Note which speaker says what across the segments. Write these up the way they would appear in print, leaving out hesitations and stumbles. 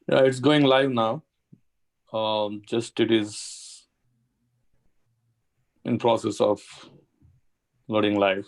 Speaker 1: Yeah, it's going live now. Just it is in process of loading live.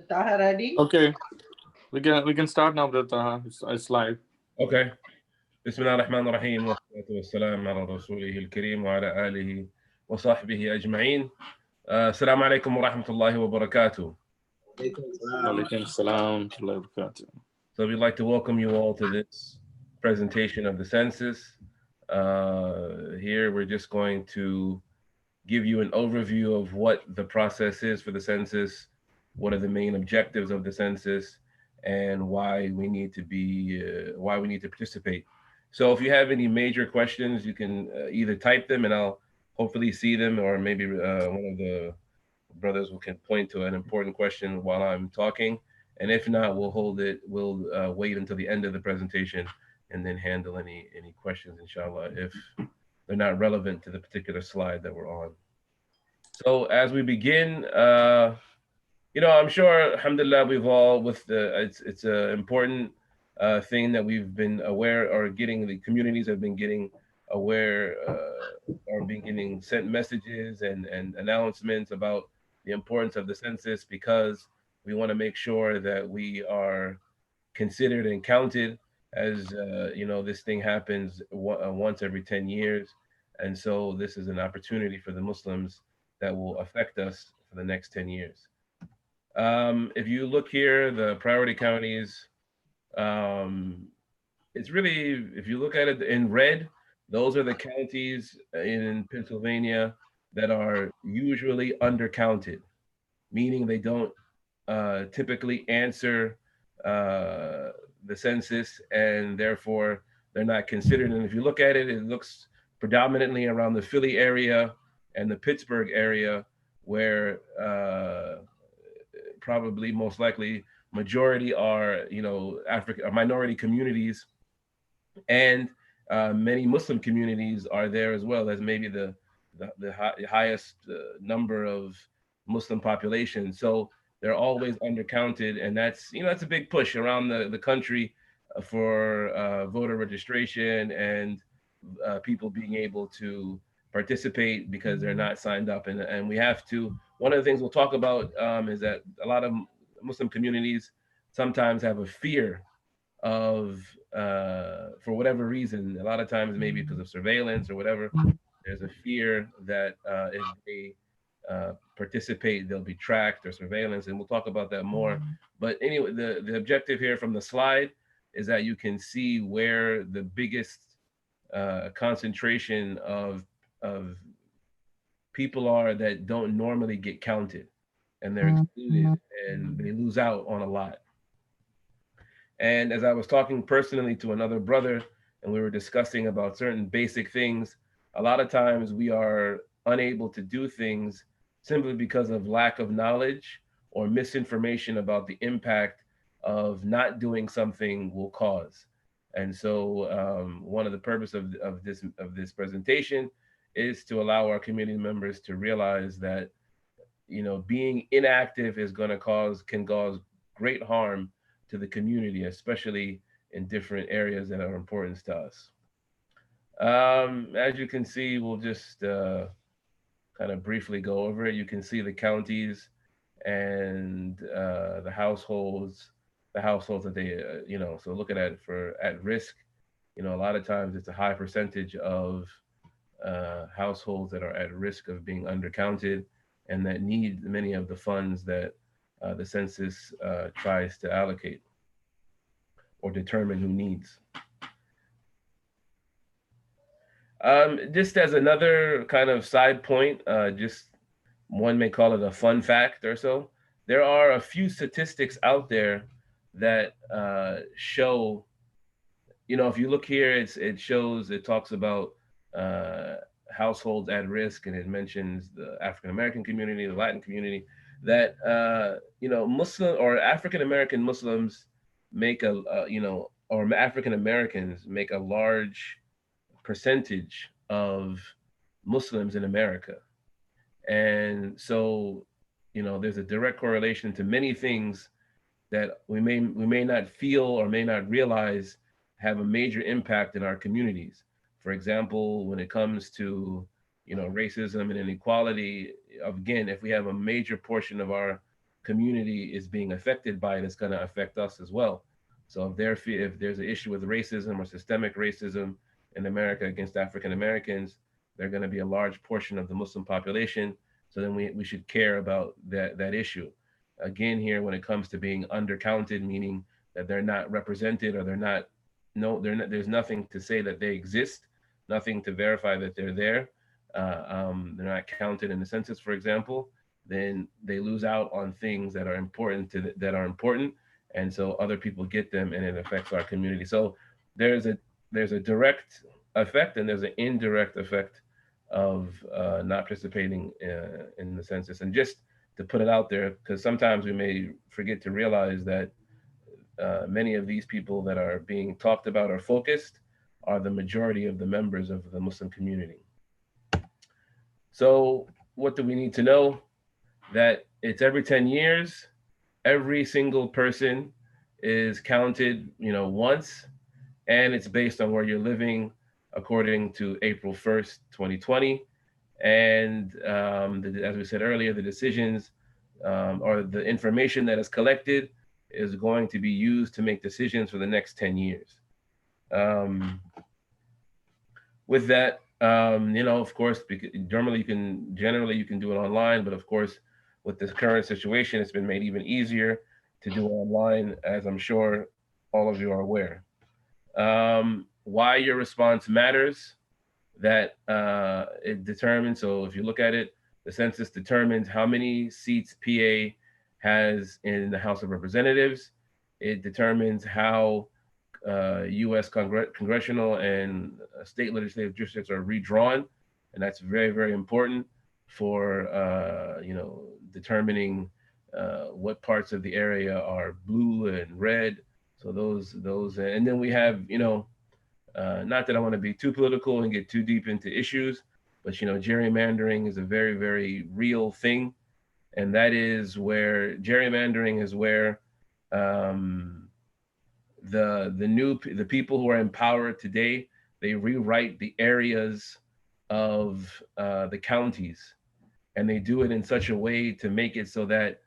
Speaker 2: Taha ready?
Speaker 1: Okay, we can start now, Brother. It's live.
Speaker 3: Okay. بسم الله الرحمن الرحيم والصلاة والسلام على رسوله الكريم وعلى آله وصحبه أجمعين. السلام عليكم ورحمة الله وبركاته.
Speaker 1: Walaikum salam. Warahmatullahi wabarakatuh.
Speaker 3: So we'd like to welcome you all to this presentation of the census. Here we're just going to give you an overview of what the process is for the census, what are the main objectives of the census, and why we need to participate. So if you have any major questions, you can either type them and I'll hopefully see them, or maybe one of the brothers can point to an important question while I'm talking. And if not, we'll hold it. We'll wait until the end of the presentation and then handle any questions, inshallah, if they're not relevant to the particular slide that we're on. So as we begin, I'm sure, alhamdulillah, we've all with the it's an important thing that we've been aware, or getting the communities have been getting aware, or been getting sent messages and announcements about the importance of the census, because we want to make sure that we are considered and counted, as this thing happens once every 10 years, and so this is an opportunity for the Muslims that will affect us for the next 10 years. If you look here, the priority counties, um, it's really, if you look at it in red, those are the counties in Pennsylvania that are usually undercounted, meaning they don't typically answer uh, the census, and therefore they're not considered. And if you look at it, it looks predominantly around the Philly area and the Pittsburgh area, where probably most likely majority are African or minority communities, and many Muslim communities are there as well, as maybe the highest number of Muslim population. So they're always undercounted, and that's a big push around the country for voter registration and people being able to participate because they're not signed up. And we have to. One of the things we'll talk about is that a lot of Muslim communities sometimes have a fear of, for whatever reason, a lot of times maybe because of surveillance or whatever, there's a fear that if they participate, they'll be tracked or surveillance, and we'll talk about that more. But anyway, the objective here from the slide is that you can see where the biggest concentration of people are that don't normally get counted, and they're excluded, and they lose out on a lot. And as I was talking personally to another brother, and we were discussing about certain basic things, a lot of times we are unable to do things simply because of lack of knowledge or misinformation about the impact of not doing something will cause. And so, one of the purpose of this presentation is to allow our community members to realize that being inactive is going to can cause great harm to the community, especially in different areas that are important to us. As you can see, we'll just kind of briefly go over it. You can see the counties and the households that they, so looking at it for at risk, a lot of times it's a high percentage of households that are at risk of being undercounted and that need many of the funds that the census tries to allocate or determine who needs. Just as another kind of side point, just one may call it a fun fact or so. There are a few statistics out there that show, if you look here, it shows, it talks about uh, households at risk, and it mentions the African American community, the Latin community, that Muslim or African American Muslims make or African Americans make a large percentage of Muslims in America. And so, there's a direct correlation to many things that we may not feel or may not realize have a major impact in our communities. For example, when it comes to racism and inequality, again, if we have a major portion of our community is being affected by it, it's going to affect us as well. So if there's an issue with racism or systemic racism in America against African Americans, they're going to be a large portion of the Muslim population. So then we should care about that issue. Again, here when it comes to being undercounted, meaning that they're not represented, or they're not, there's nothing to say that they exist, nothing to verify that they're there. They're not counted in the census, for example. Then they lose out on things that are important, and so other people get them, and it affects our community. So there's a there's a direct effect, and there's an indirect effect of not participating in the census. And just to put it out there, because sometimes we may forget to realize that many of these people that are being talked about or focused are the majority of the members of the Muslim community. So, what do we need to know? That it's every 10 years, every single person is counted, once, and it's based on where you're living according to April 1st, 2020. And as we said earlier, the decisions or the information that is collected is going to be used to make decisions for the next 10 years. Um, with that, of course, generally you can do it online, but of course, with this current situation, it's been made even easier to do online, as I'm sure all of you are aware. Why your response matters, that it determines. So if you look at it, the census determines how many seats PA has in the House of Representatives. It determines how U.S. congressional and state legislative districts are redrawn, and that's very, very important for determining what parts of the area are blue and red. So those, and then we have not that I want to be too political and get too deep into issues, but gerrymandering is a very, very real thing, and that is where gerrymandering is where the people who are in power today, they rewrite the areas of the counties, and they do it in such a way to make it so that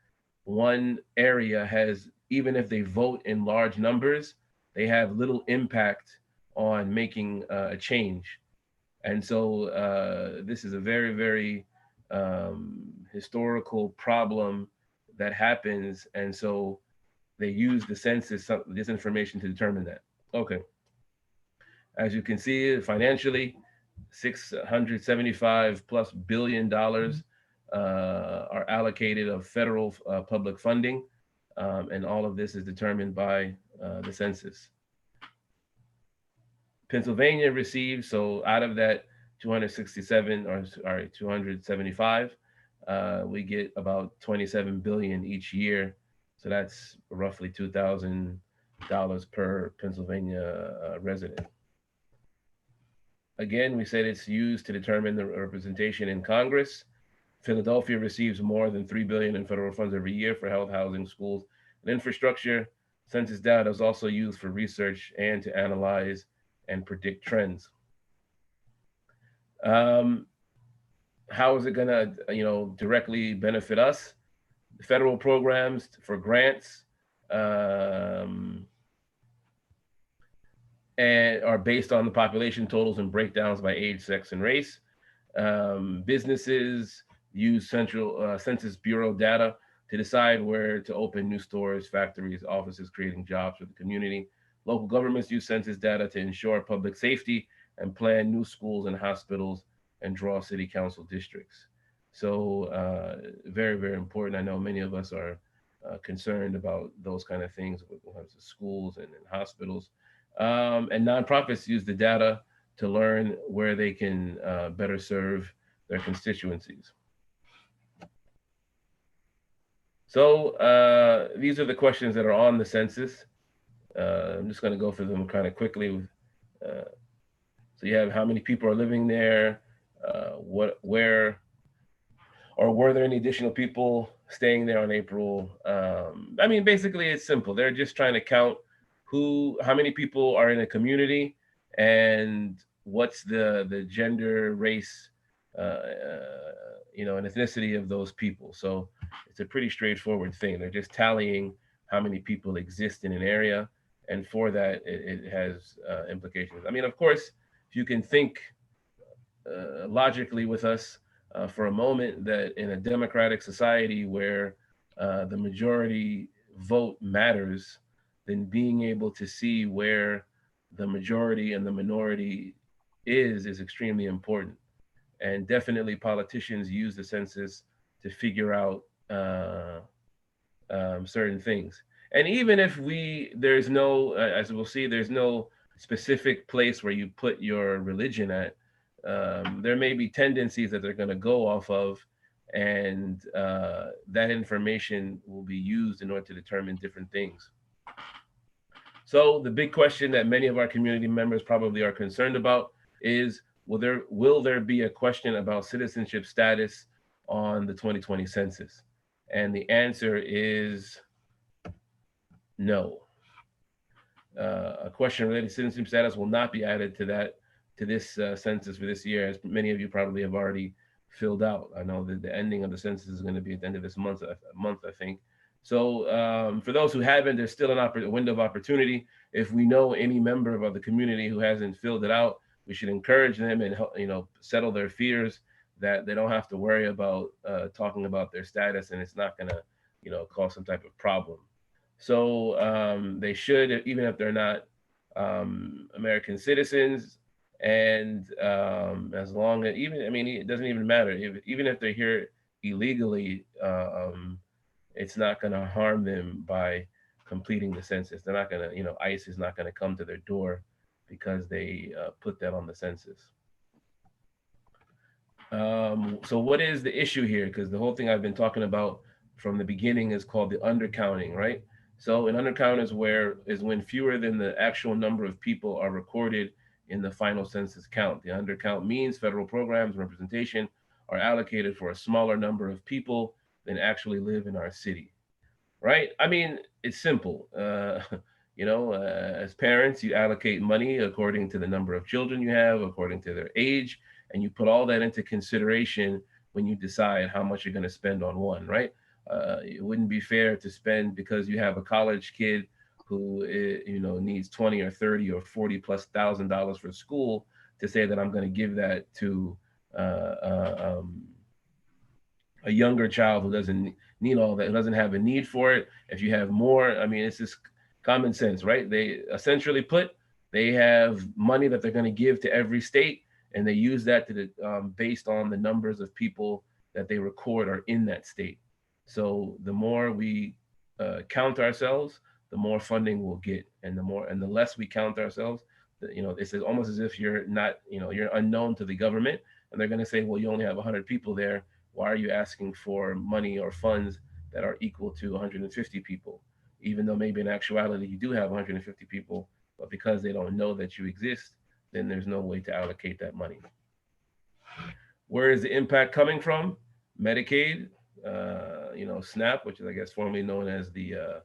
Speaker 3: one area has, even if they vote in large numbers, they have little impact on making a change. And so this is a very, very historical problem that happens. And so they use the census, this information to determine that. Okay. As you can see, financially, 675 plus $billion are allocated of federal public funding. And all of this is determined by the census. Pennsylvania receives, so out of that 267, or sorry, 275, we get about 27 billion each year. So that's roughly $2,000 per Pennsylvania resident. Again, we said it's used to determine the representation in Congress. Philadelphia receives more than $3 billion in federal funds every year for health, housing, schools, and infrastructure. Census data is also used for research and to analyze and predict trends. How is it going to, directly benefit us? The federal programs for grants and are based on the population totals and breakdowns by age, sex, and race. Businesses use central Census Bureau data to decide where to open new stores, factories, offices, creating jobs for the community. Local governments use census data to ensure public safety and plan new schools and hospitals and draw city council districts. So very, very important. I know many of us are concerned about those kind of things when it comes to schools and hospitals. And nonprofits use the data to learn where they can better serve their constituencies. So these are the questions that are on the census. I'm just going to go through them kind of quickly. Uh, so you have how many people are living there, where, or were there any additional people staying there on April? I mean, basically, it's simple. They're just trying to count how many people are in a community, and what's the gender, race, and ethnicity of those people. So it's a pretty straightforward thing. They're just tallying how many people exist in an area, and for that, it has implications. I mean, of course, if you can think logically with us for a moment that in a democratic society where the majority vote matters, then being able to see where the majority and the minority is extremely important. And definitely politicians use the census to figure out certain things. And even if there's no, as we'll see, there's no specific place where you put your religion at. There may be tendencies that they're going to go off of, and that information will be used in order to determine different things. So the big question that many of our community members probably are concerned about is, will there be a question about citizenship status on the 2020 census? And the answer is no. A question related to citizenship status will not be added to this census for this year, as many of you probably have already filled out. I know that the ending of the census is going to be at the end of this month, I think. So for those who haven't, there's still a window of opportunity. If we know any member of the community who hasn't filled it out, we should encourage them and settle their fears that they don't have to worry about talking about their status, and it's not going to cause some type of problem. So they should, even if they're not American citizens, and as long as I mean, it doesn't even matter. Even if they're here illegally, it's not going to harm them by completing the census. They're not going to, ICE is not going to come to their door because they put that on the census. So what is the issue here? Because the whole thing I've been talking about from the beginning is called the undercounting, right? So an undercount is when fewer than the actual number of people are recorded in the final census count. The undercount means federal programs and representation are allocated for a smaller number of people than actually live in our city, right? I mean, it's simple. As parents, you allocate money according to the number of children you have, according to their age, and you put all that into consideration when you decide how much you're going to spend on one, right? It wouldn't be fair to spend because you have a college kid who needs 20 or 30 or 40 plus $1,000 for school to say that I'm going to give that to uh, a younger child who doesn't need all that, who doesn't have a need for it. If you have more, I mean, it's just common sense, right? They essentially they have money that they're going to give to every state, and they use that based on the numbers of people that they record are in that state. So the more we count ourselves, the more funding we'll get, and the less we count ourselves, it's almost as if you're not, you're unknown to the government, and they're going to say, well, you only have 100 people there. Why are you asking for money or funds that are equal to 150 people? Even though maybe in actuality you do have 150 people, but because they don't know that you exist, then there's no way to allocate that money. Where is the impact coming from? Medicaid, SNAP, which is I guess formerly known as the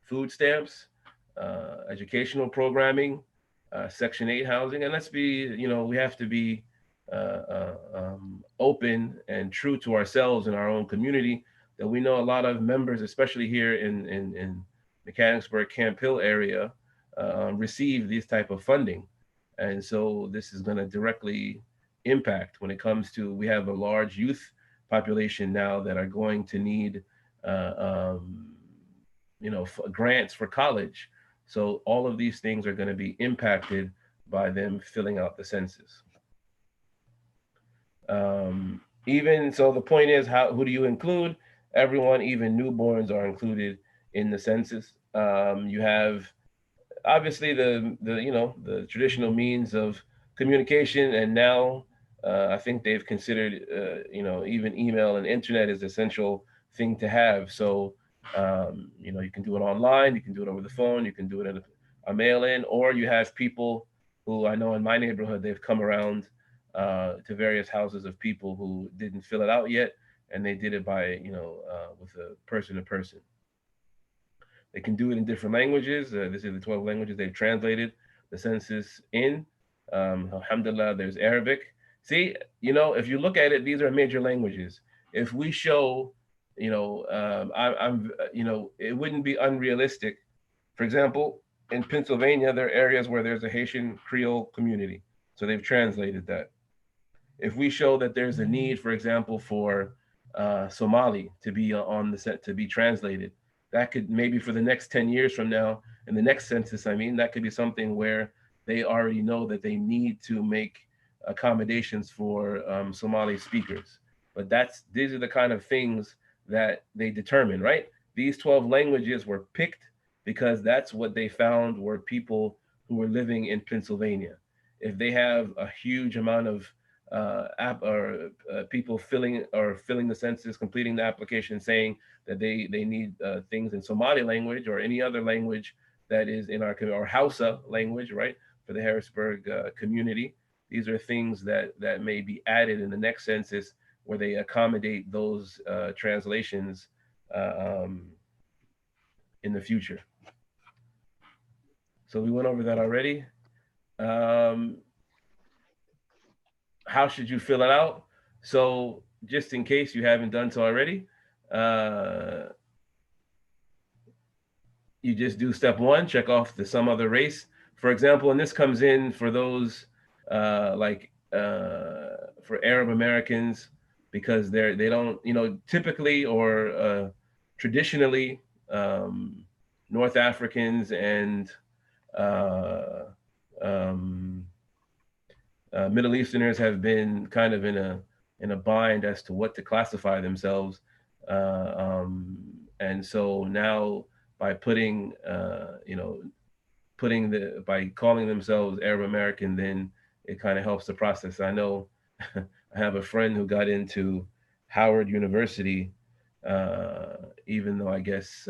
Speaker 3: food stamps, educational programming, Section 8 housing, and we have to be open and true to ourselves in our own community, that we know a lot of members, especially here in Mechanicsburg, Camp Hill area, receive these type of funding. And so this is going to directly impact when it comes to, we have a large youth population now that are going to need, grants for college. So all of these things are going to be impacted by them filling out the census. Even so, the point is, who do you include? Everyone, even newborns, are included in the census. You have obviously the traditional means of communication, and now I think they've considered even email and internet is essential thing to have. So you can do it online, you can do it over the phone, you can do it in a mail in, or you have people who I know in my neighborhood they've come around to various houses of people who didn't fill it out yet, and they did it by with a person to person. They can do it in different languages. This is the 12 languages they've translated the census in. Alhamdulillah, there's Arabic. See, if you look at it, these are major languages. If we show, it wouldn't be unrealistic. For example, in Pennsylvania, there are areas where there's a Haitian Creole community. So they've translated that. If we show that there's a need, for example, for Somali to be on the set to be translated, that could maybe for the next 10 years from now, in the next census, I mean, that could be something where they already know that they need to make accommodations for Somali speakers. But these are the kind of things that they determine, right? These 12 languages were picked because that's what they found were people who were living in Pennsylvania. If they have a huge amount of people filling the census, completing the application, saying that they need things in Somali language or any other language that is in our or Hausa language, right? For the Harrisburg community, these are things that may be added in the next census where they accommodate those translations uh, um, in the future. So we went over that already. Um, how should you fill it out? So just in case you haven't done so already, uh, you just do step one, check off the some other race. For example, and this comes in for those for Arab Americans because they don't typically or traditionally um, North Africans and uh, um, Middle Easterners have been kind of in a bind as to what to classify themselves, and so now by putting by calling themselves Arab American, then it kind of helps the process. I know I have a friend who got into Howard University, even though I guess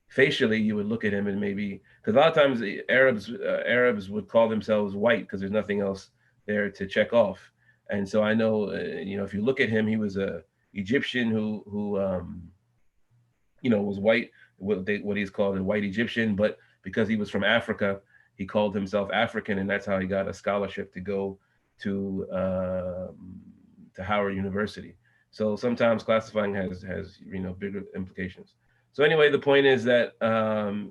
Speaker 3: facially you would look at him and maybe because a lot of times the Arabs would call themselves white because there's nothing else there to check off. And so I know if you look at him, he was a Egyptian who was white, what he's called a white Egyptian, but because he was from Africa, he called himself African, and that's how he got a scholarship to go to to Howard University. So sometimes classifying has bigger implications. So anyway, the point is that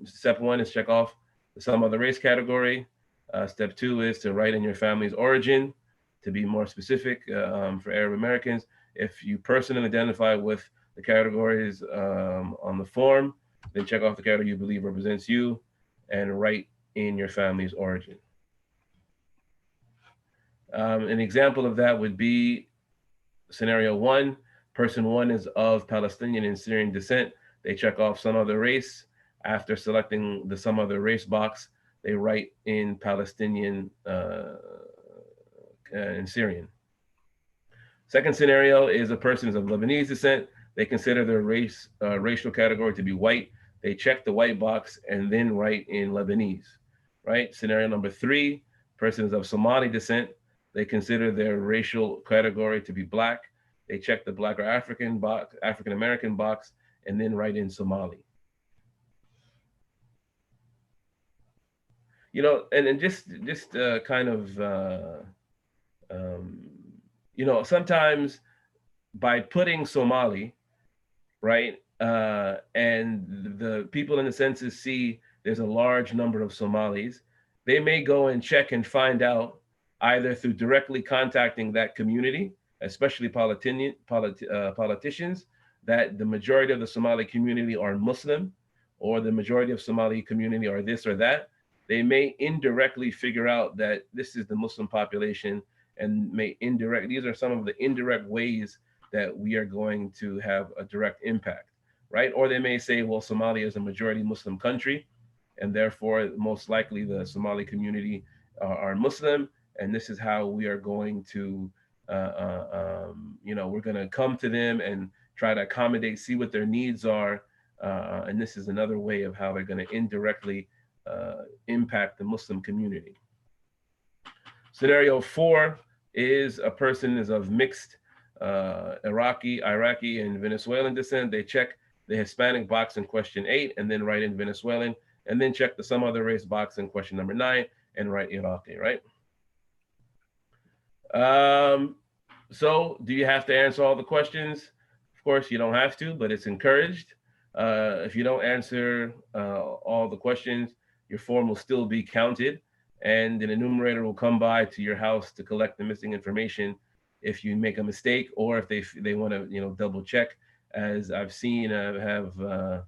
Speaker 3: step one is check off some other race category. Step two is to write in your family's origin, to be more specific for Arab Americans. If you personally identify with the categories on the form, then check off the category you believe represents you and write in your family's origin. An example of that would be scenario one. Person one is of Palestinian and Syrian descent. They check off some other race. After selecting the some other race box, they write in Palestinian and Syrian. Second scenario is a person is of Lebanese descent. They consider their racial category to be white. They check the white box and then write in Lebanese. Right. Scenario number three: person is of Somali descent. They consider their racial category to be black. They check the black or African American box, and then write in Somali. And just kind of um, sometimes by putting Somali, right, and the people in the census see there's a large number of Somalis, they may go and check and find out either through directly contacting that community, especially politicians, that the majority of the Somali community are Muslim, or the majority of Somali community are this or that. they may indirectly figure out that this is the Muslim population, and these are some of the indirect ways that we are going to have a direct impact, right? Or they may say, well, Somalia is a majority Muslim country, and therefore most likely the Somali community are Muslim, and this is how we are going to, we're going to come to them and try to accommodate, see what their needs are, and this is another way of how they're going to indirectly impact the Muslim community. Scenario 4 is a person is of mixed Iraqi, and Venezuelan descent. They check the Hispanic box in question 8 and then write in Venezuelan, and then check the some other race box in question number 9 and write Iraqi, right? So do you have to answer all the questions? Of course, you don't have to, but it's encouraged. If you don't answer all the questions, your form will still be counted, and an enumerator will come by to your house to collect the missing information if you make a mistake, or if they want to double check. As I've seen, I have a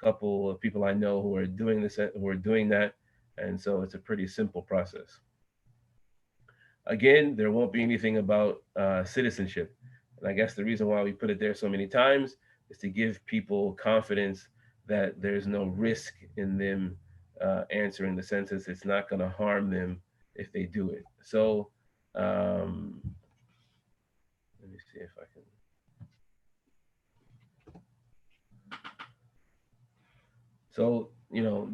Speaker 3: couple of people I know who are doing that, and so it's a pretty simple process. Again, there won't be anything about citizenship. And I guess the reason why we put it there so many times is to give people confidence that there's no risk in them answering the census. It's not going to harm them if they do it. So let me see if I can. So,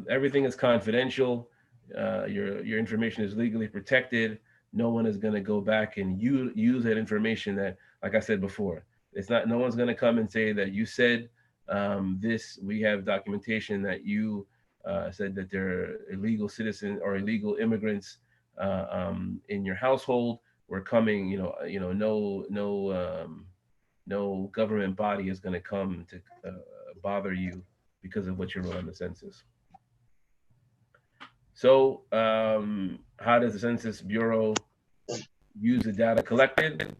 Speaker 3: everything is confidential. Your information is legally protected. No one is going to go back and use that information that, like I said before, no one's going to come and say that you said this. We have documentation that you said that they're illegal citizens or illegal immigrants in your household. We're coming, no government body is going to come to bother you because of what you wrote on the census. So how does the Census Bureau use the data collected?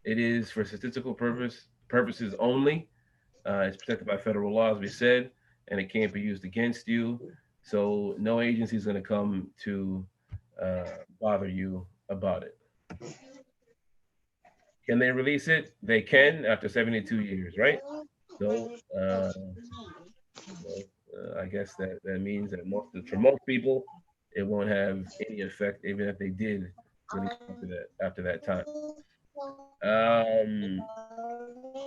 Speaker 3: It is for statistical purposes only. It's protected by federal law, as we said, and it can't be used against you. So no agency is going to come to bother you about it. Can they release it? They can after 72 years, right? So I guess that means that for most people, it won't have any effect, even if they did release after that time.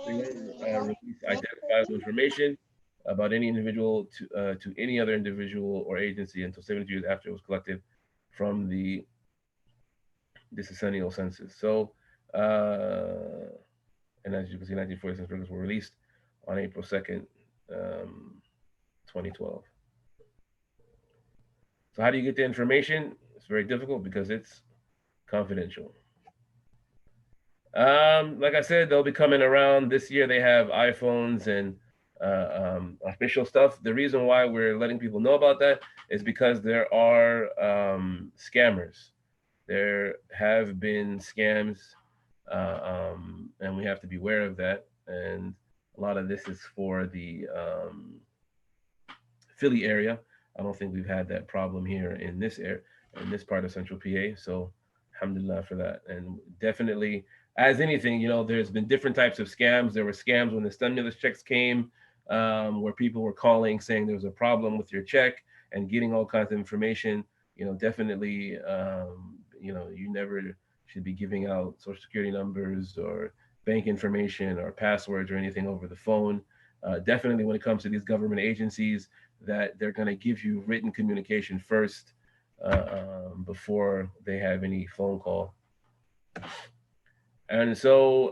Speaker 3: They won't release identifiable information about any individual to any other individual or agency until 70 years after it was collected from the decennial census. So, and as you can see, 1946 records were released on April 2nd, 2012. So how do you get the information? It's very difficult because it's confidential. Like I said, they'll be coming around this year. They have iPhones and official stuff. The reason why we're letting people know about that is because there are scammers. There have been scams, and we have to be aware of that. And a lot of this is for the Philly area. I don't think we've had that problem here in this part of Central PA. So, alhamdulillah for that. And definitely, as anything, there's been different types of scams. There were scams when the stimulus checks came, where people were calling saying there was a problem with your check and getting all kinds of information. Definitely, you never should be giving out social security numbers or bank information or passwords or anything over the phone. Definitely when it comes to these government agencies, that they're going to give you written communication first before they have any phone call. And so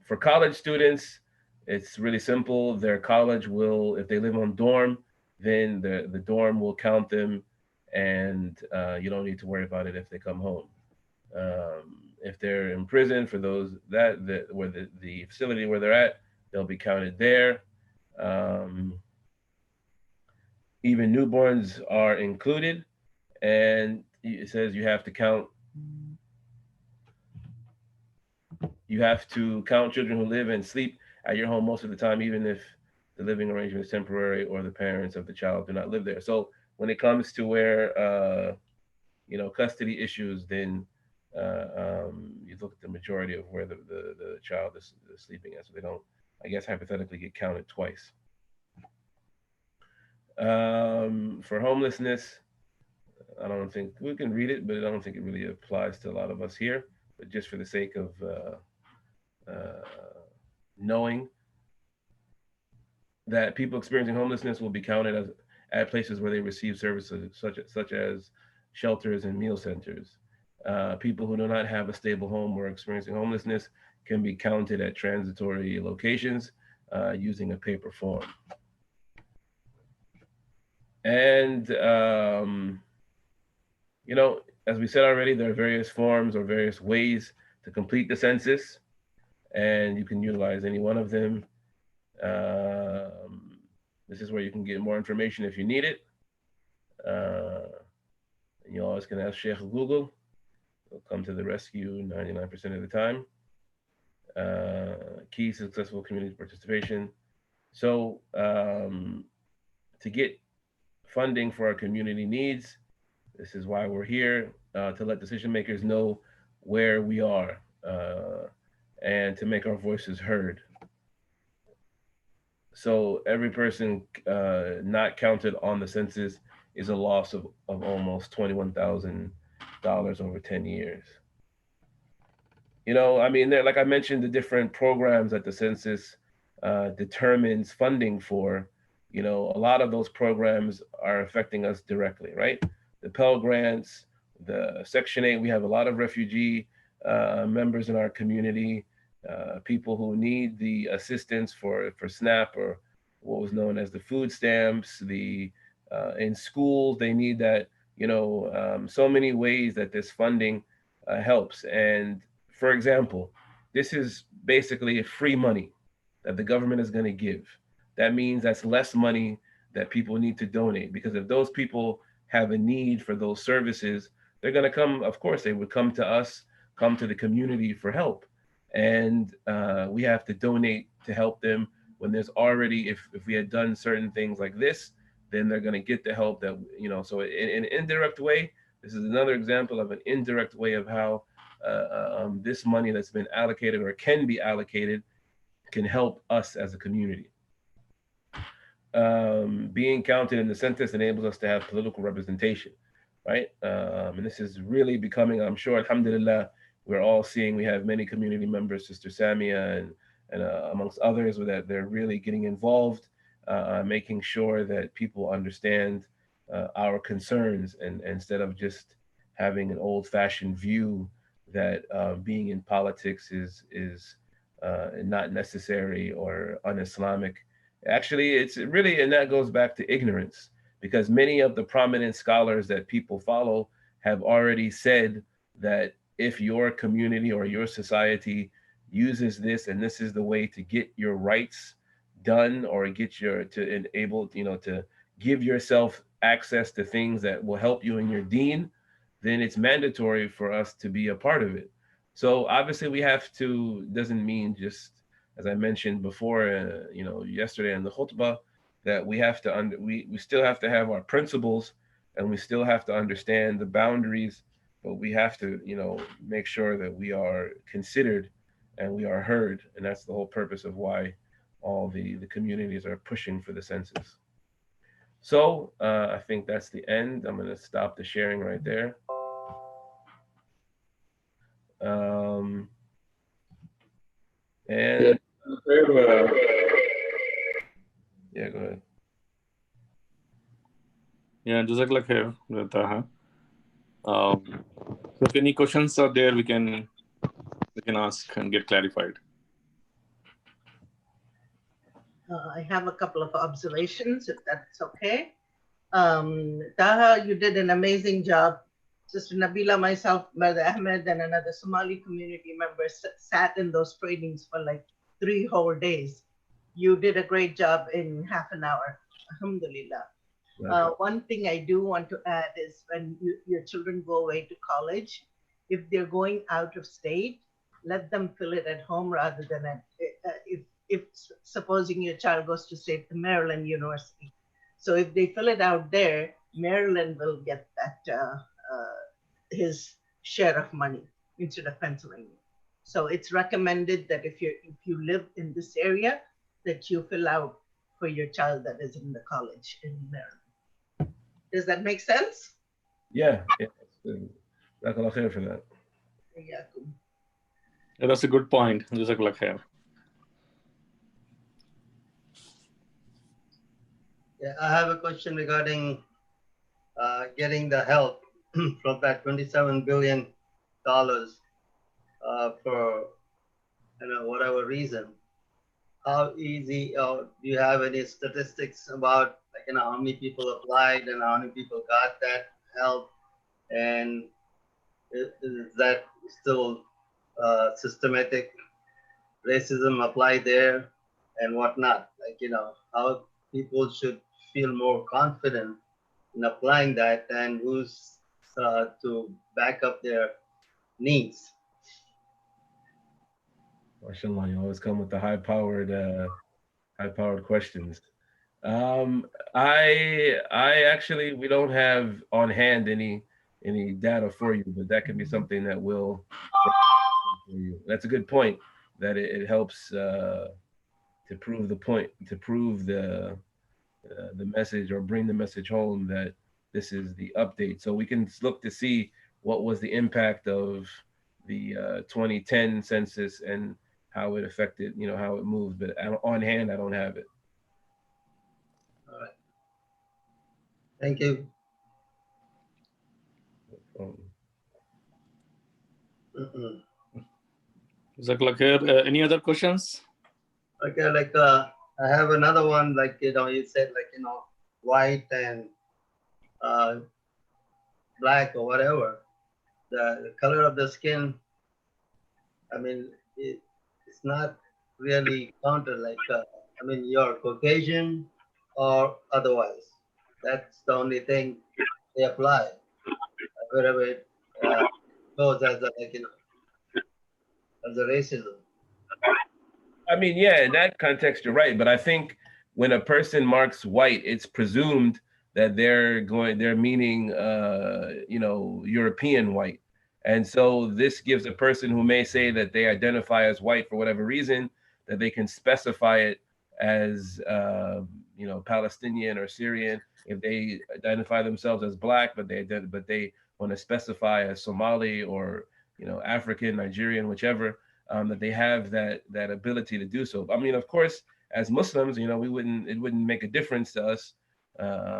Speaker 3: for college students, it's really simple. Their college will, if they live on dorm, then the dorm will count them, and you don't need to worry about it if they come home. If they're in prison, for those where the facility where they're at, they'll be counted there. Even newborns are included, and it says you have to count children who live and sleep at your home most of the time, even if the living arrangement is temporary or the parents of the child do not live there. So when it comes to where custody issues, then you look at the majority of where the child is sleeping at, so they don't, I guess, hypothetically get counted twice. For homelessness, I don't think we can read it, but I don't think it really applies to a lot of us here. But just for the sake of uh, knowing that people experiencing homelessness will be counted as at places where they receive services such as shelters and meal centers. People who do not have a stable home or experiencing homelessness can be counted at transitory locations using a paper form. And as we said already, there are various forms or various ways to complete the census, and you can utilize any one of them. Um, this is where you can get more information if you need it. Uh, and you always can ask Sheikh Google. It'll come to the rescue 99% of the time. Key successful community participation. So, to get funding for our community needs, this is why we're here, to let decision makers know where we are, and to make our voices heard. So every person not counted on the census is a loss of almost $21,000 over 10 years. I mean, there, like I mentioned, the different programs that the census determines funding for. A lot of those programs are affecting us directly, right? The Pell Grants, the Section 8. We have a lot of refugee members in our community, people who need the assistance for SNAP, or what was known as the food stamps. The In schools, they need that. So many ways that this funding helps. And for example, this is basically free money that the government is going to give. That means that's less money that people need to donate, because if those people have a need for those services, they're going to come. Of course, they would come to us, come to the community for help, and we have to donate to help them. When there's already, if we had done certain things like this, then they're going to get the help that. So in an indirect way, this is another example of an indirect way of how this money that's been allocated or can be allocated can help us as a community. Being counted in the census enables us to have political representation, right? And this is really becoming, I'm sure, alhamdulillah, we're all seeing, we have many community members, Sister Samia and amongst others, that they're really getting involved, making sure that people understand our concerns, and instead of just having an old-fashioned view that being in politics is not necessary or un-Islamic. Actually, it's really, and that goes back to ignorance, because many of the prominent scholars that people follow have already said that if your community or your society uses this, and this is the way to get your rights done, or get to enable, to give yourself access to things that will help you in your deen, then it's mandatory for us to be a part of it. So obviously we have to, doesn't mean just, as I mentioned before, yesterday in the khutbah, that we have to we still have to have our principles, and we still have to understand the boundaries, but we have to, make sure that we are considered and we are heard. And that's the whole purpose of why all the communities are pushing for the census. So I think that's the end. I'm going to stop the sharing right there. Um,
Speaker 1: Yeah.
Speaker 3: and
Speaker 1: Uh,
Speaker 3: yeah, go ahead.
Speaker 1: yeah, Jazakallah khair, Taha. So if any questions are there, we can ask and get clarified.
Speaker 2: I have a couple of observations, if that's okay. Taha, you did an amazing job. Sister Nabila, myself, Brother Ahmed, and another Somali community member sat in those trainings for like 3 whole days. You did a great job in half an hour. Alhamdulillah. One thing I do want to add is when your children go away to college, if they're going out of state, let them fill it at home rather than if supposing your child goes to say the Maryland University. So if they fill it out there, Maryland will get that his share of money instead of Pennsylvania. So it's recommended that if you live in this area, that you fill out for your child that is in the college in Maryland. Does that make sense?
Speaker 3: Yeah. Jazakallah khair for that.
Speaker 2: Yeah.
Speaker 1: Yeah, that's a good point. Jazakallah khair.
Speaker 4: Yeah, I have a question regarding getting the help from that $27 billion for whatever reason. How easy, or do you have any statistics about how many people applied and how many people got that help, and is that still systematic racism applied there and whatnot? How people should feel more confident in applying that, and who's to back up their needs.
Speaker 3: MashaAllah, you always come with the high-powered questions. I actually, we don't have on hand any data for you, but that can be something that will for you. That's a good point, that it helps to prove the point, to prove the message, or bring the message home that this is the update. So we can look to see what was the impact of the 2010 census and how it affected, how it moved. But on hand, I don't have it.
Speaker 4: All right. Thank you.
Speaker 1: Jazakallah khair. Any other questions?
Speaker 4: Okay, I have another one. You said white and black or whatever. The color of the skin. I mean, it's not really counted. You're Caucasian or otherwise. That's the only thing they apply. Wherever it goes as as a racism.
Speaker 3: I mean, yeah, in that context, you're right. But I think when a person marks white, it's presumed that they're meaning, European white. And so this gives a person who may say that they identify as white for whatever reason, that they can specify it as, Palestinian or Syrian. If they identify themselves as black, but they want to specify as Somali or, African, Nigerian, whichever, that they have that ability to do so. I mean, of course, as Muslims, it wouldn't make a difference to us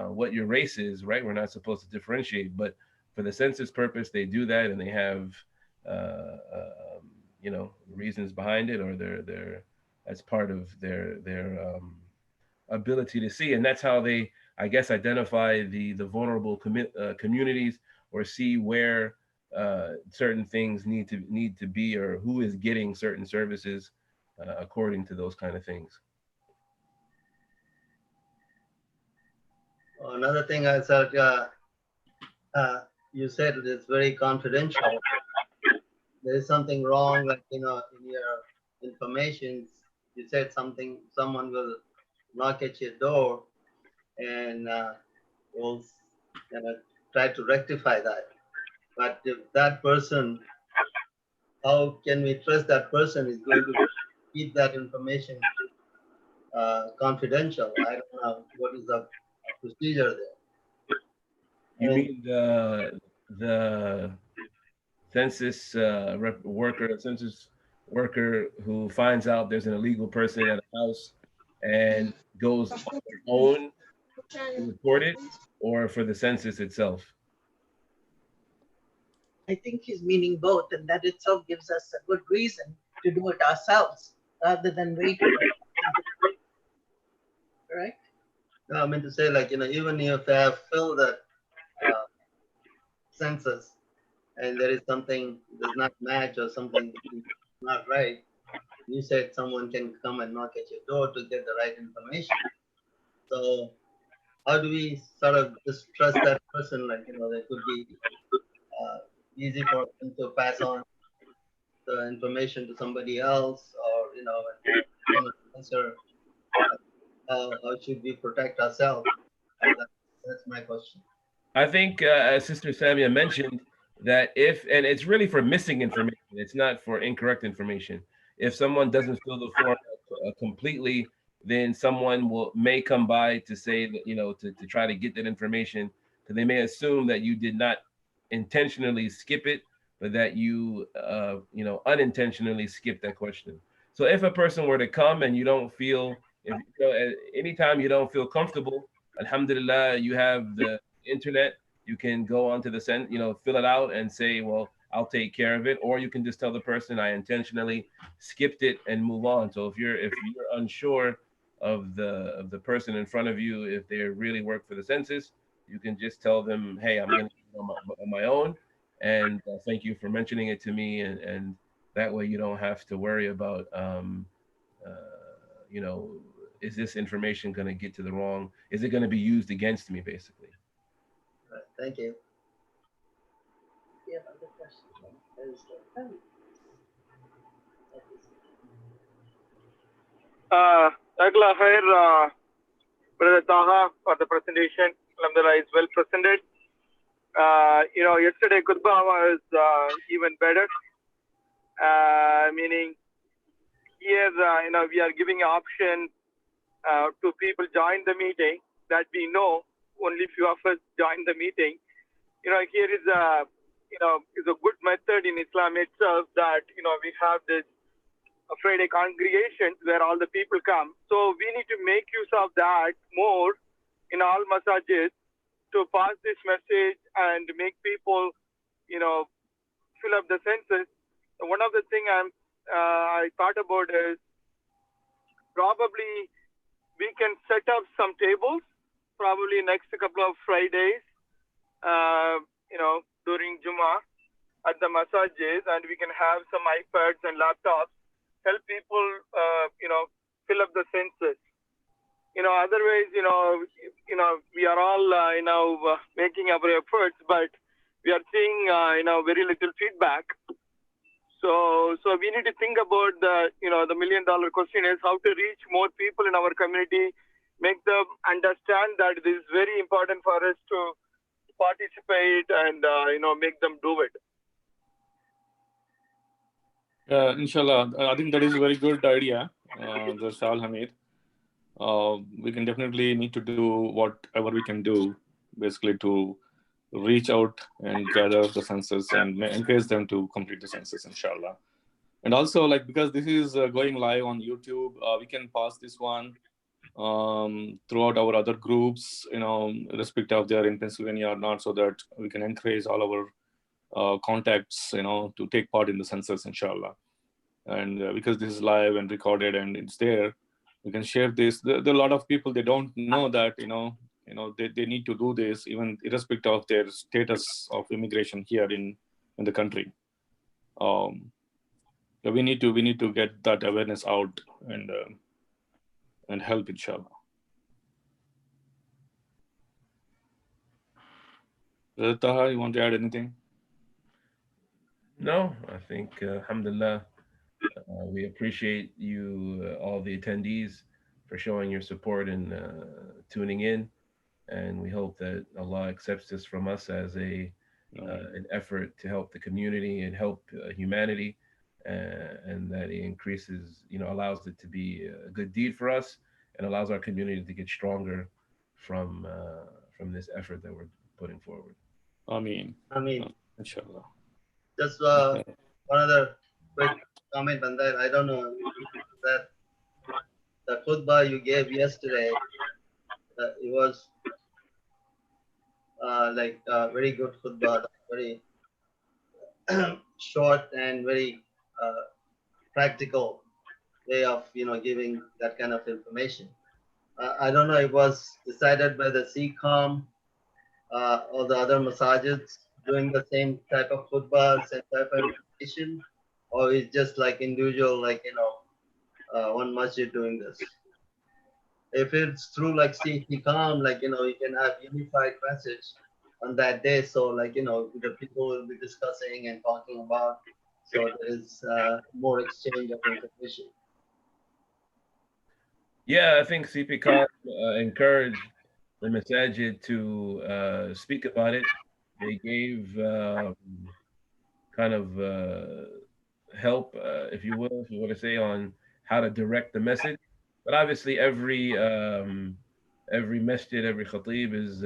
Speaker 3: what your race is, right? We're not supposed to differentiate, but for the census purpose, they do that, and they have reasons behind it, or they're as part of their ability to see, and that's how they, I guess, identify the vulnerable communities, or see where certain things need to be, or who is getting certain services according to those kind of things.
Speaker 4: Another thing I said, you said it's very confidential. There is something wrong, in your information. You said someone will knock at your door and will try to rectify that. But if that person, how can we trust that person is going to keep that information confidential? I don't know what is the procedure there.
Speaker 3: You mean the census worker who finds out there's an illegal person at a house and goes on their own to report it, or for the census itself?
Speaker 2: I think he's meaning both, and that itself gives us a good reason to do it ourselves rather than wait. Right?
Speaker 4: No, I mean to say, even if they have filled the census and there is something does not match or something not right, you said someone can come and knock at your door to get the right information. So how do we sort of just trust that person? That could be easy for them to pass on the information to somebody else, or answer how should we protect ourselves? That's my question.
Speaker 3: I think, as Sister Samia mentioned, that if, and it's really for missing information, it's not for incorrect information. If someone doesn't fill the form completely, then someone may come by to say that, to try to get that information, because they may assume that you did not intentionally skip it, but that you, unintentionally skip that question. So if a person were to come and you don't feel, if anytime you don't feel comfortable, alhamdulillah, you have the internet. You can go onto the fill it out and say, well, I'll take care of it, or you can just tell the person I intentionally skipped it and move on. So if you're unsure of the person in front of you, if they really work for the census, you can just tell them, hey, I'm going to do it on my own, and thank you for mentioning it to me, and that way you don't have to worry about uh, you know is this information going to get to the wrong, is it going to be used against me, basically.
Speaker 4: Right. Thank you.
Speaker 2: Do you have other questions?
Speaker 5: Agla Khair, Brother Taha, for the presentation. Alhamdulillah, is well presented. Yesterday khutbah was even better, meaning here, we are giving an option to people join the meeting that we know only few of us join the meeting. Here is is a good method in Islam itself that, we have this Friday congregations where all the people come. So we need to make use of that more in all massages to pass this message and make people, fill up the census. One of the things I thought about is probably we can set up some tables probably next couple of Fridays, during Jummah at the massages, and we can have some iPads and laptops, help people, fill up the census. Otherwise, we are all, making our efforts, but we are seeing, very little feedback. So we need to think about the $1 million question is how to reach more people in our community, make them understand that it is very important for us to participate and, make them do it.
Speaker 1: Inshallah, I think that is a very good idea, Sal Hamid. We can definitely need to do whatever we can do, basically to reach out and gather the census and encourage them to complete the census, inshallah. And also, because this is going live on YouTube, we can pass this one throughout our other groups, irrespective of they're in Pennsylvania or not, so that we can encourage all our contacts, to take part in the census, inshallah. And because this is live and recorded and it's there, we can share this. There are a lot of people, they don't know that, they need to do this, even irrespective of their status of immigration here in the country. We need to get that awareness out and help, inshallah. Taha, you want to add anything?
Speaker 3: No, I think, alhamdulillah, we appreciate you, all the attendees, for showing your support and tuning in. And we hope that Allah accepts this from us as an effort to help the community and help humanity, and that it increases, allows it to be a good deed for us, and allows our community to get stronger from this effort that we're putting forward.
Speaker 1: Ameen. Inshallah.
Speaker 4: Just one other quick comment on that. I don't know that the khutbah you gave yesterday, it was very good khutbah, very short and very practical way of giving that kind of information. I don't know, it was decided by the CCOM or the other massages doing the same type of khutbah, same type of information, or it's just like individual, one masjid doing this. If it's through like CCOM, you can have unified message on that day. So the people will be discussing and talking about. So there is more exchange of information.
Speaker 3: Yeah, I think CPCOM encouraged the masajid to speak about it. They gave kind of help, if you will, if you want to say, on how to direct the message. But obviously, every masjid, every khatib is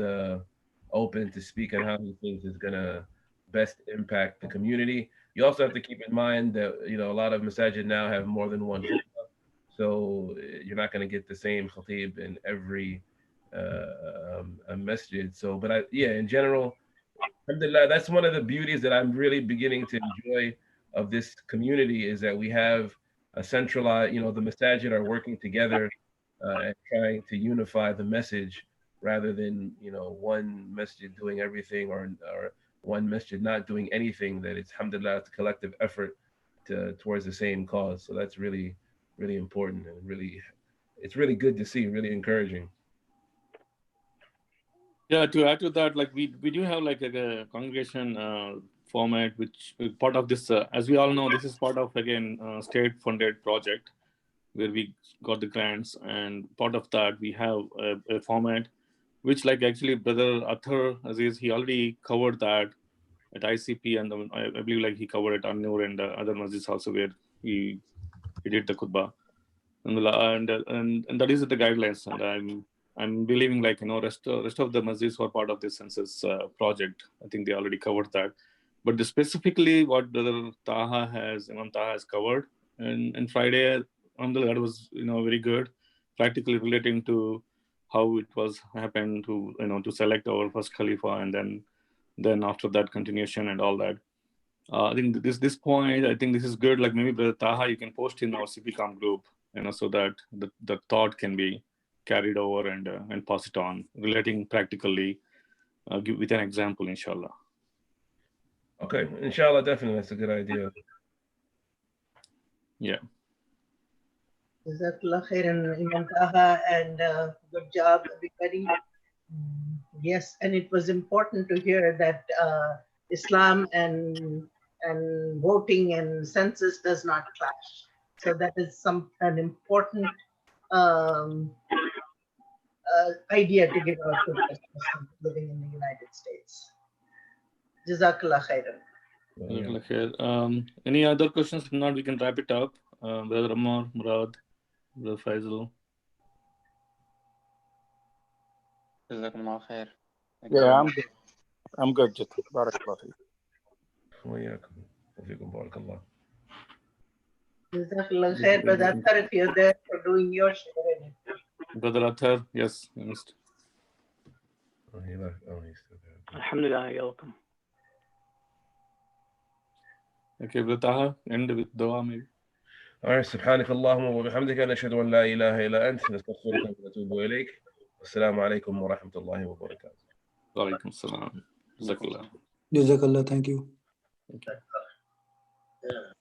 Speaker 3: open to speak on how he thinks is gonna best impact the community. You also have to keep in mind that a lot of masajid now have more than one khutbah, so you're not going to get the same khatib in every a masjid. So, but yeah, in general, alhamdulillah, that's one of the beauties that I'm really beginning to enjoy of this community, is that we have a centralized, the masajid are working together and trying to unify the message rather than, one masjid doing everything or one masjid not doing anything. That it's, alhamdulillah, it's a collective effort towards the same cause. So that's really, really important, and it's really good to see, really encouraging.
Speaker 1: Yeah, to add to that, like we do have like a congregation format, which part of this, as we all know, this is part of, again, state-funded project where we got the grants, and part of that we have a format which, like, actually Brother Athar Aziz, he already covered that at ICP, and I believe like he covered it on Noor and other masjids also, where he did the khutbah, and that is the guidelines, and I'm believing, like, rest of the masjids who are part of this census project, I think they already covered that. But specifically what Brother Imam Taha has covered, and Friday, that was very good, practically relating to how it was happened to to select our first Khalifa, and then after that continuation and all that. I think this point, I think this is good. Like, maybe Brother Taha, you can post in our CPCOM group, so that the thought can be carried over and pass it on, relating practically, with an example, inshallah.
Speaker 3: Okay, inshallah, definitely, that's a good idea.
Speaker 1: Yeah.
Speaker 2: Jazakallah khairan, Imam Taha, and good job, everybody. Yes, and it was important to hear that Islam and voting and census does not clash. So that is an important idea to give out to the person living in the United States. Jazakallah khairan.
Speaker 1: Any other questions? If not, we can wrap it up. Brother Ammar, Murad, Brother Faisal.
Speaker 6: Jazakumullah khair.
Speaker 7: Yeah, I'm good. Just barakallah.
Speaker 3: Barakallah.
Speaker 2: Jazakallah khair, Brother Athar, if you're there for doing your share in it.
Speaker 1: Brother Athar, yes, you missed.
Speaker 3: Oh, he left. Oh, he's still there.
Speaker 8: Alhamdulillah, you're welcome.
Speaker 1: Okay, Brother Taha, end with dua maybe.
Speaker 3: All right, سبحانك اللهم وبحمدك نشهد أن لا إله إلا أنت نستغفرك ونتوب إليك والسلام عليكم ورحمة الله وبركاته.
Speaker 1: Walaikum salam. Jazakallah.
Speaker 9: Jazakallah, thank you.
Speaker 1: Thank you.
Speaker 4: Yeah.